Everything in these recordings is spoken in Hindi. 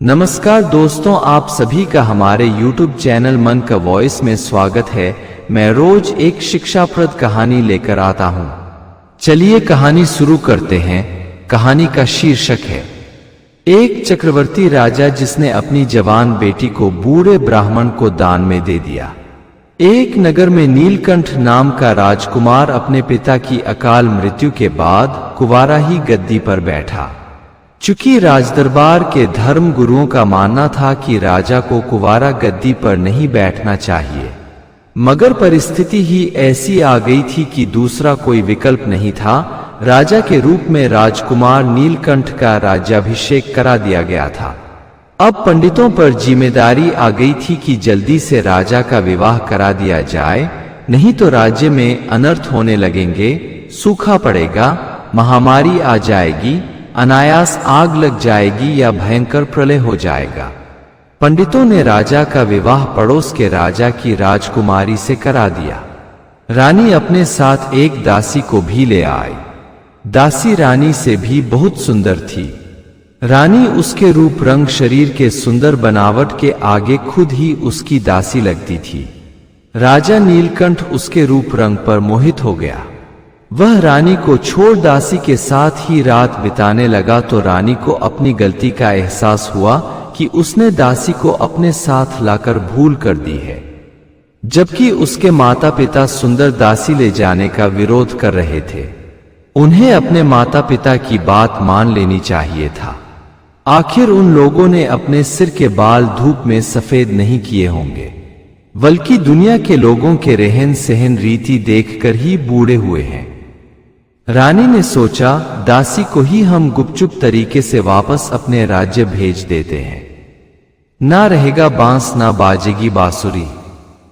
नमस्कार दोस्तों, आप सभी का हमारे YouTube चैनल मन का वॉइस में स्वागत है। मैं रोज एक शिक्षाप्रद कहानी लेकर आता हूं। चलिए कहानी शुरू करते हैं। कहानी का शीर्षक है एक चक्रवर्ती राजा जिसने अपनी जवान बेटी को बूढ़े ब्राह्मण को दान में दे दिया। एक नगर में नीलकंठ नाम का राजकुमार अपने पिता की अकाल मृत्यु के बाद कुंवारा ही गद्दी पर बैठा। चूंकि राजदरबार के धर्म गुरुओं का मानना था कि राजा को कुंवारा गद्दी पर नहीं बैठना चाहिए, मगर परिस्थिति ही ऐसी आ गई थी कि दूसरा कोई विकल्प नहीं था। राजा के रूप में राजकुमार नीलकंठ का राज्याभिषेक करा दिया गया था। अब पंडितों पर जिम्मेदारी आ गई थी कि जल्दी से राजा का विवाह करा दिया जाए, नहीं तो राज्य में अनर्थ होने लगेंगे, सूखा पड़ेगा, महामारी आ जाएगी, अनायास आग लग जाएगी या भयंकर प्रलय हो जाएगा। पंडितों ने राजा का विवाह पड़ोस के राजा की राजकुमारी से करा दिया। रानी अपने साथ एक दासी को भी ले आई। दासी रानी से भी बहुत सुंदर थी। रानी उसके रूप रंग शरीर के सुंदर बनावट के आगे खुद ही उसकी दासी लगती थी। राजा नीलकंठ उसके रूप रंग पर मोहित हो गया। वह रानी को छोड़ दासी के साथ ही रात बिताने लगा तो रानी को अपनी गलती का एहसास हुआ कि उसने दासी को अपने साथ लाकर भूल कर दी है, जबकि उसके माता पिता सुंदर दासी ले जाने का विरोध कर रहे थे। उन्हें अपने माता पिता की बात मान लेनी चाहिए था। आखिर उन लोगों ने अपने सिर के बाल धूप में सफेद नहीं किए होंगे, बल्कि दुनिया के लोगों के रहन सहन रीति देखकर ही बूढ़े हुए हैं। रानी ने सोचा, दासी को ही हम गुपचुप तरीके से वापस अपने राज्य भेज देते हैं। ना रहेगा बांस ना बाजेगी बांसुरी।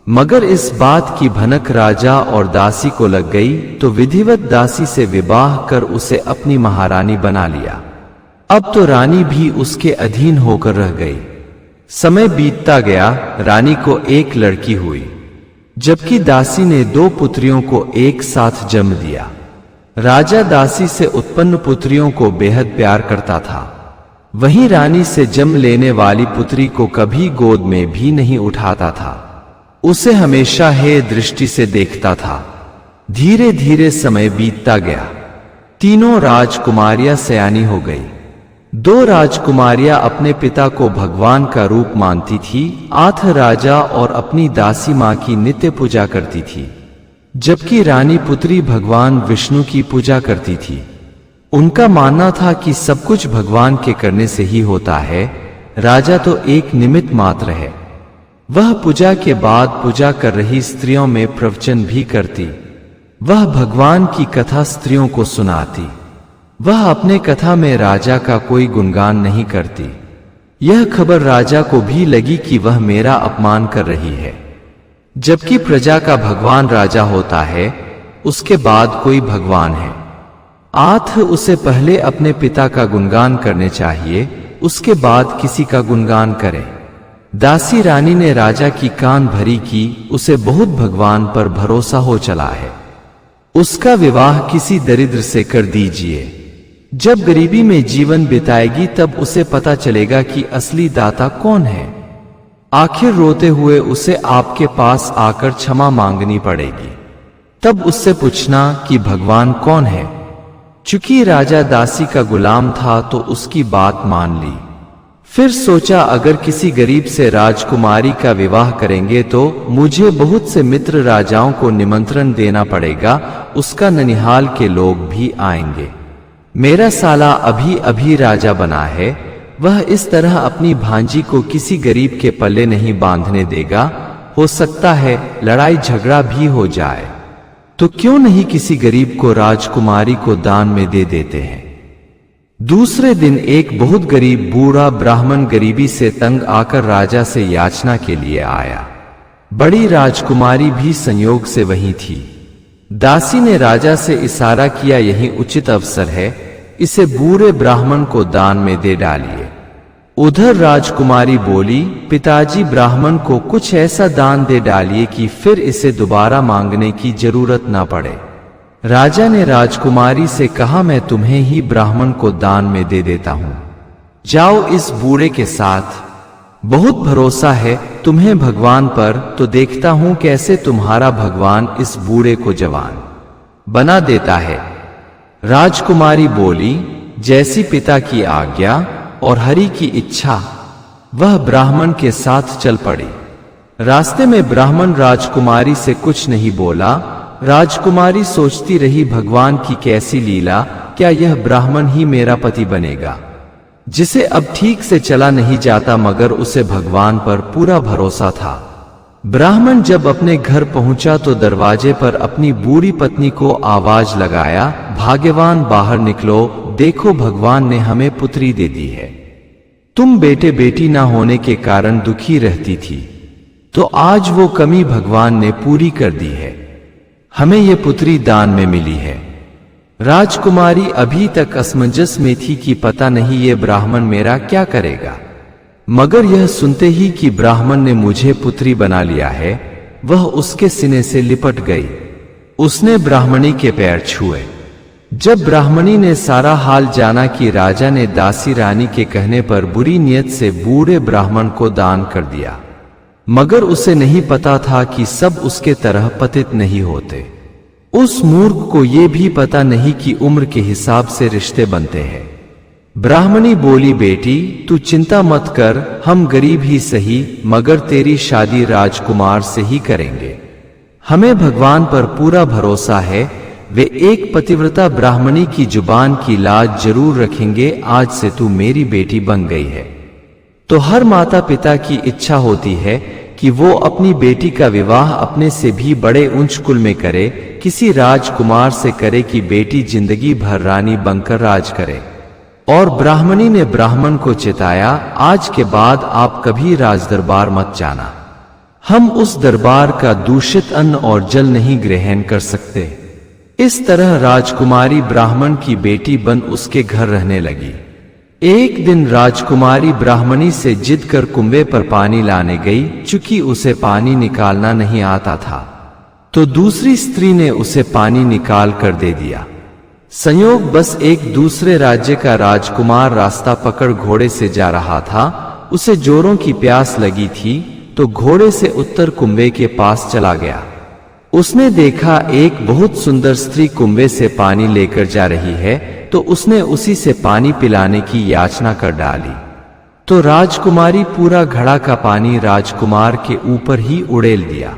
मगर इस बात की भनक राजा और दासी को लग गई तो विधिवत दासी से विवाह कर उसे अपनी महारानी बना लिया। अब तो रानी भी उसके अधीन होकर रह गई। समय बीतता गया। रानी को एक लड़की हुई, जबकि दासी ने 2 पुत्रियों को एक साथ जन्म दिया। राजा दासी से उत्पन्न पुत्रियों को बेहद प्यार करता था। वहीं रानी से जन्म लेने वाली पुत्री को कभी गोद में भी नहीं उठाता था। उसे हमेशा हे दृष्टि से देखता था। धीरे धीरे समय बीतता गया। तीनों राजकुमारियां सयानी हो गई। 2 राजकुमारियां अपने पिता को भगवान का रूप मानती थी। आठ राजा और अपनी दासी मां की नित्य पूजा करती थी, जबकि रानी पुत्री भगवान विष्णु की पूजा करती थी। उनका मानना था कि सब कुछ भगवान के करने से ही होता है, राजा तो एक निमित्त मात्र है। वह पूजा के बाद पूजा कर रही स्त्रियों में प्रवचन भी करती। वह भगवान की कथा स्त्रियों को सुनाती। वह अपने कथा में राजा का कोई गुणगान नहीं करती। यह खबर राजा को भी लगी कि वह मेरा अपमान कर रही है। जबकि प्रजा का भगवान राजा होता है, उसके बाद कोई भगवान है। आठ उसे पहले अपने पिता का गुणगान करने चाहिए, उसके बाद किसी का गुणगान करे। दासी रानी ने राजा की कान भरी कि उसे बहुत भगवान पर भरोसा हो चला है। उसका विवाह किसी दरिद्र से कर दीजिए। जब गरीबी में जीवन बिताएगी तब उसे पता चलेगा कि असली दाता कौन है। आखिर रोते हुए उसे आपके पास आकर क्षमा मांगनी पड़ेगी। तब उससे पूछना कि भगवान कौन है। चूंकि राजा दासी का गुलाम था तो उसकी बात मान ली। फिर सोचा, अगर किसी गरीब से राजकुमारी का विवाह करेंगे तो मुझे बहुत से मित्र राजाओं को निमंत्रण देना पड़ेगा। उसका ननिहाल के लोग भी आएंगे। मेरा साला अभी अभी राजा बना है, वह इस तरह अपनी भांजी को किसी गरीब के पल्ले नहीं बांधने देगा। हो सकता है लड़ाई झगड़ा भी हो जाए, तो क्यों नहीं किसी गरीब को राजकुमारी को दान में दे देते हैं। दूसरे दिन एक बहुत गरीब बूढ़ा ब्राह्मण गरीबी से तंग आकर राजा से याचना के लिए आया। बड़ी राजकुमारी भी संयोग से वहीं थी। दासी ने राजा से इशारा किया, यही उचित अवसर है, इसे बूढ़े ब्राह्मण को दान में दे डालिए। उधर राजकुमारी बोली, पिताजी ब्राह्मण को कुछ ऐसा दान दे डालिए कि फिर इसे दोबारा मांगने की जरूरत ना पड़े। राजा ने राजकुमारी से कहा, मैं तुम्हें ही ब्राह्मण को दान में दे देता हूं। जाओ इस बूढ़े के साथ। बहुत भरोसा है तुम्हें भगवान पर, तो देखता हूं कैसे तुम्हारा भगवान इस बूढ़े को जवान बना देता है। राजकुमारी बोली, जैसी पिता की आज्ञा और हरि की इच्छा, वह ब्राह्मण के साथ चल पड़ी। रास्ते में ब्राह्मण राजकुमारी से कुछ नहीं बोला। राजकुमारी सोचती रही, भगवान की कैसी लीला, क्या यह ब्राह्मण ही मेरा पति बनेगा, जिसे अब ठीक से चला नहीं जाता, मगर उसे भगवान पर पूरा भरोसा था। ब्राह्मण जब अपने घर पहुंचा तो दरवाजे पर अपनी बूढ़ी पत्नी को आवाज लगाया, भाग्यवान बाहर निकलो, देखो भगवान ने हमें पुत्री दे दी है। तुम बेटे बेटी ना होने के कारण दुखी रहती थी, तो आज वो कमी भगवान ने पूरी कर दी है, हमें ये पुत्री दान में मिली है। राजकुमारी अभी तक असमंजस में थी कि पता नहीं ये ब्राह्मण मेरा क्या करेगा, मगर यह सुनते ही कि ब्राह्मण ने मुझे पुत्री बना लिया है, वह उसके सीने से लिपट गई। उसने ब्राह्मणी के पैर छुए। जब ब्राह्मणी ने सारा हाल जाना कि राजा ने दासी रानी के कहने पर बुरी नियत से बूढ़े ब्राह्मण को दान कर दिया, मगर उसे नहीं पता था कि सब उसके तरह पतित नहीं होते। उस मूर्ख को यह भी पता नहीं कि उम्र के हिसाब से रिश्ते बनते हैं। ब्राह्मणी बोली, बेटी तू चिंता मत कर, हम गरीब ही सही, मगर तेरी शादी राजकुमार से ही करेंगे। हमें भगवान पर पूरा भरोसा है, वे एक पतिव्रता ब्राह्मणी की जुबान की लाज जरूर रखेंगे। आज से तू मेरी बेटी बन गई है, तो हर माता पिता की इच्छा होती है कि वो अपनी बेटी का विवाह अपने से भी बड़े उच्च कुल में करे, किसी राजकुमार से करे कि बेटी जिंदगी भर रानी बनकर राज करे। और ब्राह्मणी ने ब्राह्मण को चेताया, आज के बाद आप कभी राजदरबार मत जाना, हम उस दरबार का दूषित अन्न और जल नहीं ग्रहण कर सकते। इस तरह राजकुमारी ब्राह्मण की बेटी बन उसके घर रहने लगी। एक दिन राजकुमारी ब्राह्मणी से जिद कर कुंबे पर पानी लाने गई। चूंकि उसे पानी निकालना नहीं आता था, तो दूसरी स्त्री ने उसे पानी निकाल कर दे दिया। संयोग बस एक दूसरे राज्य का राजकुमार रास्ता पकड़ घोड़े से जा रहा था। उसे जोरों की प्यास लगी थी, तो घोड़े से उत्तर कुंबे के पास चला गया। उसने देखा एक बहुत सुंदर स्त्री कुंबे से पानी लेकर जा रही है, तो उसने उसी से पानी पिलाने की याचना कर डाली। तो राजकुमारी पूरा घड़ा का पानी राजकुमार के ऊपर ही उड़ेल दिया।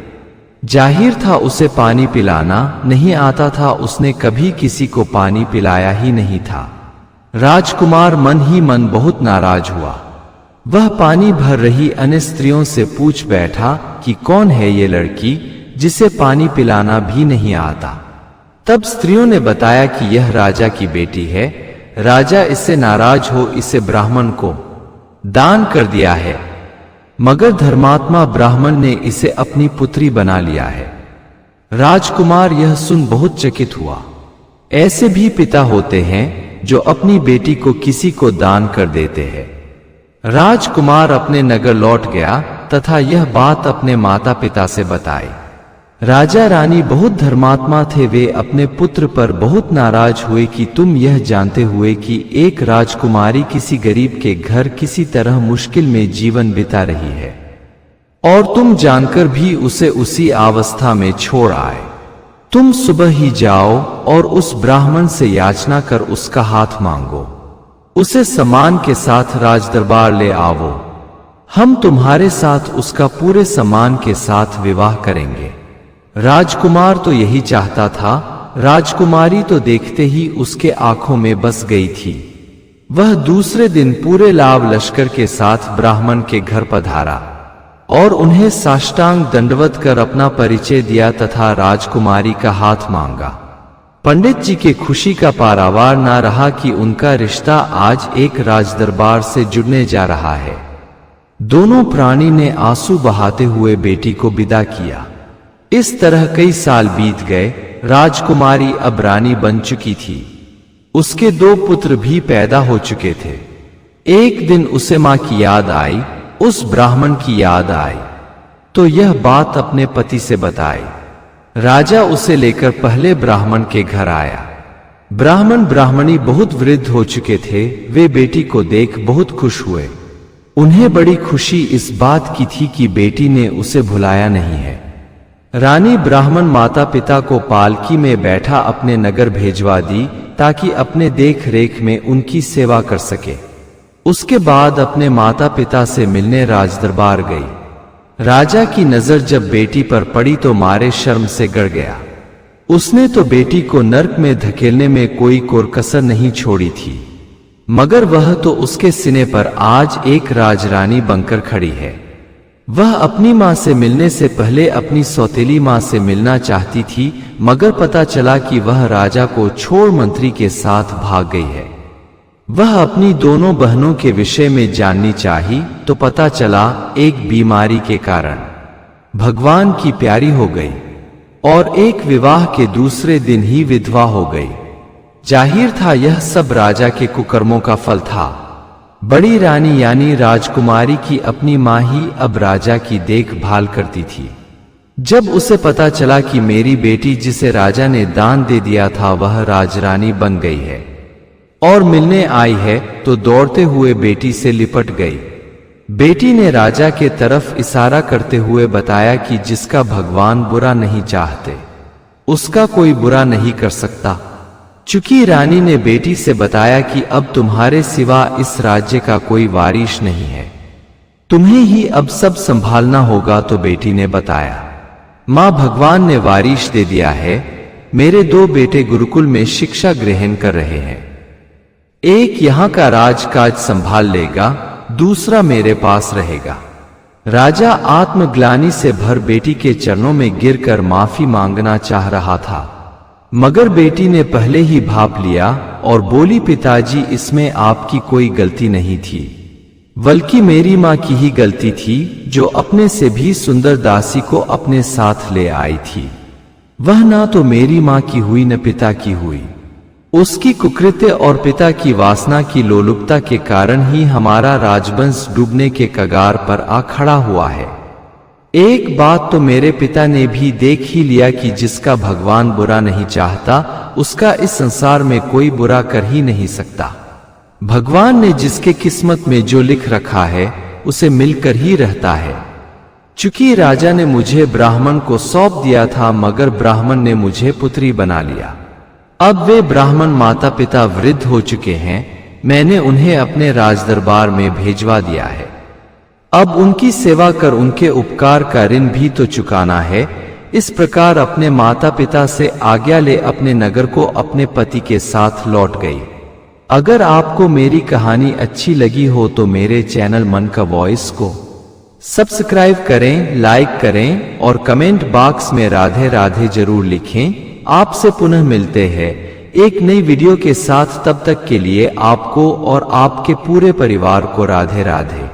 जाहिर था उसे पानी पिलाना नहीं आता था, उसने कभी किसी को पानी पिलाया ही नहीं था। राजकुमार मन ही मन बहुत नाराज हुआ। वह पानी भर रही अन्य स्त्रियों से पूछ बैठा कि कौन है ये लड़की जिसे पानी पिलाना भी नहीं आता। तब स्त्रियों ने बताया कि यह राजा की बेटी है, राजा इससे नाराज हो इसे ब्राह्मण को दान कर दिया है, मगर धर्मात्मा ब्राह्मण ने इसे अपनी पुत्री बना लिया है। राजकुमार यह सुन बहुत चकित हुआ। ऐसे भी पिता होते हैं जो अपनी बेटी को किसी को दान कर देते हैं। राजकुमार अपने नगर लौट गया तथा यह बात अपने माता पिता से बताई। राजा रानी बहुत धर्मात्मा थे, वे अपने पुत्र पर बहुत नाराज हुए कि तुम यह जानते हुए कि एक राजकुमारी किसी गरीब के घर किसी तरह मुश्किल में जीवन बिता रही है, और तुम जानकर भी उसे उसी अवस्था में छोड़ आए, तुम सुबह ही जाओ और उस ब्राह्मण से याचना कर उसका हाथ मांगो, उसे सम्मान के साथ राजदरबार ले आवो, हम तुम्हारे साथ उसका पूरे सम्मान के साथ विवाह करेंगे। राजकुमार तो यही चाहता था। राजकुमारी तो देखते ही उसके आंखों में बस गई थी। वह दूसरे दिन पूरे लाव लश्कर के साथ ब्राह्मण के घर पधारा और उन्हें साष्टांग दंडवत कर अपना परिचय दिया तथा राजकुमारी का हाथ मांगा। पंडित जी के खुशी का पारावार ना रहा कि उनका रिश्ता आज एक राजदरबार से जुड़ने जा रहा है। दोनों प्राणी ने आंसू बहाते हुए बेटी को विदा किया। इस तरह कई साल बीत गए। राजकुमारी अब रानी बन चुकी थी। उसके 2 पुत्र भी पैदा हो चुके थे। एक दिन उसे मां की याद आई, उस ब्राह्मण की याद आई, तो यह बात अपने पति से बताई। राजा उसे लेकर पहले ब्राह्मण के घर आया। ब्राह्मण ब्राह्मणी बहुत वृद्ध हो चुके थे। वे बेटी को देख बहुत खुश हुए। उन्हें बड़ी खुशी इस बात की थी कि बेटी ने उसे भुलाया नहीं है। रानी ब्राह्मण माता पिता को पालकी में बैठा अपने नगर भेजवा दी ताकि अपने देख रेख में उनकी सेवा कर सके। उसके बाद अपने माता पिता से मिलने राजदरबार गई। राजा की नजर जब बेटी पर पड़ी तो मारे शर्म से गड़ गया। उसने तो बेटी को नर्क में धकेलने में कोई कोरकसर नहीं छोड़ी थी, मगर वह तो उसके सीने पर आज एक राजरानी बनकर खड़ी है। वह अपनी मां से मिलने से पहले अपनी सौतेली मां से मिलना चाहती थी, मगर पता चला कि वह राजा को छोड़ मंत्री के साथ भाग गई है। वह अपनी दोनों बहनों के विषय में जाननी चाही तो पता चला एक बीमारी के कारण भगवान की प्यारी हो गई और एक विवाह के दूसरे दिन ही विधवा हो गई। जाहिर था यह सब राजा के कुकर्मों का फल था। बड़ी रानी यानी राजकुमारी की अपनी मां ही अब राजा की देखभाल करती थी। जब उसे पता चला कि मेरी बेटी जिसे राजा ने दान दे दिया था वह राजरानी बन गई है और मिलने आई है, तो दौड़ते हुए बेटी से लिपट गई। बेटी ने राजा के तरफ इशारा करते हुए बताया कि जिसका भगवान बुरा नहीं चाहते उसका कोई बुरा नहीं कर सकता। चूंकि रानी ने बेटी से बताया कि अब तुम्हारे सिवा इस राज्य का कोई वारिश नहीं है, तुम्हें ही अब सब संभालना होगा, तो बेटी ने बताया, मां भगवान ने वारिश दे दिया है। मेरे 2 बेटे गुरुकुल में शिक्षा ग्रहण कर रहे हैं। एक यहां का राजकाज संभाल लेगा, दूसरा मेरे पास रहेगा। राजा आत्मग्लानि से भर बेटी के चरणों में गिरकर माफी मांगना चाह रहा था, मगर बेटी ने पहले ही भाप लिया और बोली, पिताजी इसमें आपकी कोई गलती नहीं थी, बल्कि मेरी मां की ही गलती थी जो अपने से भी सुंदर दासी को अपने साथ ले आई थी। वह ना तो मेरी मां की हुई न पिता की हुई। उसकी कुकृत्य और पिता की वासना की लोलुपता के कारण ही हमारा राजवंश डूबने के कगार पर आ खड़ा हुआ है। एक बात तो मेरे पिता ने भी देख ही लिया कि जिसका भगवान बुरा नहीं चाहता उसका इस संसार में कोई बुरा कर ही नहीं सकता। भगवान ने जिसके किस्मत में जो लिख रखा है उसे मिलकर ही रहता है। चूंकि राजा ने मुझे ब्राह्मण को सौंप दिया था, मगर ब्राह्मण ने मुझे पुत्री बना लिया। अब वे ब्राह्मण माता पिता वृद्ध हो चुके हैं। मैंने उन्हें अपने राजदरबार में भेजवा दिया है। अब उनकी सेवा कर उनके उपकार का ऋण भी तो चुकाना है। इस प्रकार अपने माता पिता से आज्ञा ले अपने नगर को अपने पति के साथ लौट गई। अगर आपको मेरी कहानी अच्छी लगी हो तो मेरे चैनल मन का वॉइस को सब्सक्राइब करें, लाइक करें और कमेंट बॉक्स में राधे राधे जरूर लिखें। आपसे पुनः मिलते हैं एक नई वीडियो के साथ। तब तक के लिए आपको और आपके पूरे परिवार को राधे राधे।